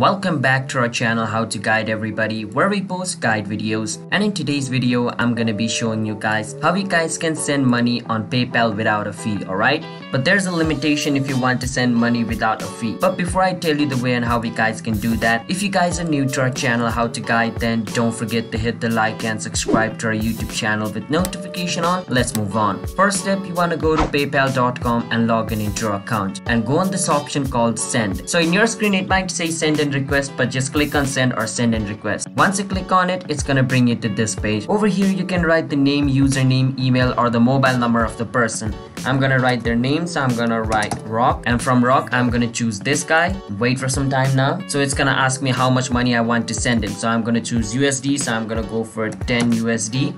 Welcome back to our channel How to Guide Everybody, where we post guide videos. And in today's video I'm gonna be showing you guys how you guys can send money on PayPal without a fee, alright? But there's a limitation if you want to send money without a fee. But before I tell you the way and how you guys can do that, if you guys are new to our channel How to Guide, then don't forget to hit the like and subscribe to our YouTube channel with notification on. Let's move on. First step, you want to go to paypal.com and log in into your account and go on this option called send. So in your screen it might say send and request, but just click on send or send and request. Once you click on it, it's gonna bring you to this page. Over here you can write the name, username, email, or the mobile number of the person. I'm gonna write their name, so I'm gonna write Rock, and from Rock I'm gonna choose this guy. Wait for some time now. So it's gonna ask me how much money I want to send him. So I'm gonna choose USD, so I'm gonna go for 10 USD.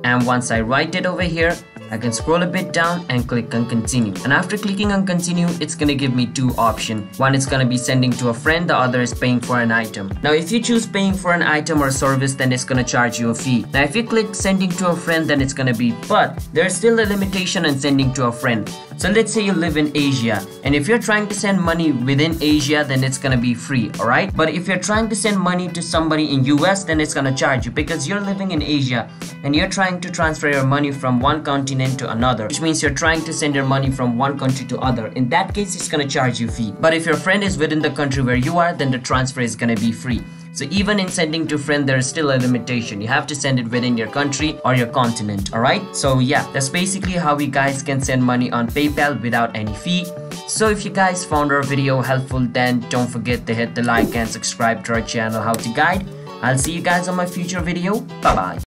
And once I write it over here, I can scroll a bit down and click on continue. And after clicking on continue, it's gonna give me two options. One is gonna be sending to a friend, the other is paying for an item. Now if you choose paying for an item or service, then it's gonna charge you a fee. Now if you click sending to a friend, then it's gonna be, but there's still a limitation on sending to a friend. So let's say you live in Asia, and if you're trying to send money within Asia, then it's gonna be free, alright? But if you're trying to send money to somebody in US, then it's gonna charge you because you're living in Asia and you're trying to transfer your money from one continent to another, which means you're trying to send your money from one country to other. In that case, it's gonna charge you a fee. But if your friend is within the country where you are, then the transfer is gonna be free. So even in sending to a friend, there is still a limitation. You have to send it within your country or your continent, alright? So yeah, that's basically how you guys can send money on PayPal without any fee. So if you guys found our video helpful, then don't forget to hit the like and subscribe to our channel How to Guide. I'll see you guys on my future video. Bye bye.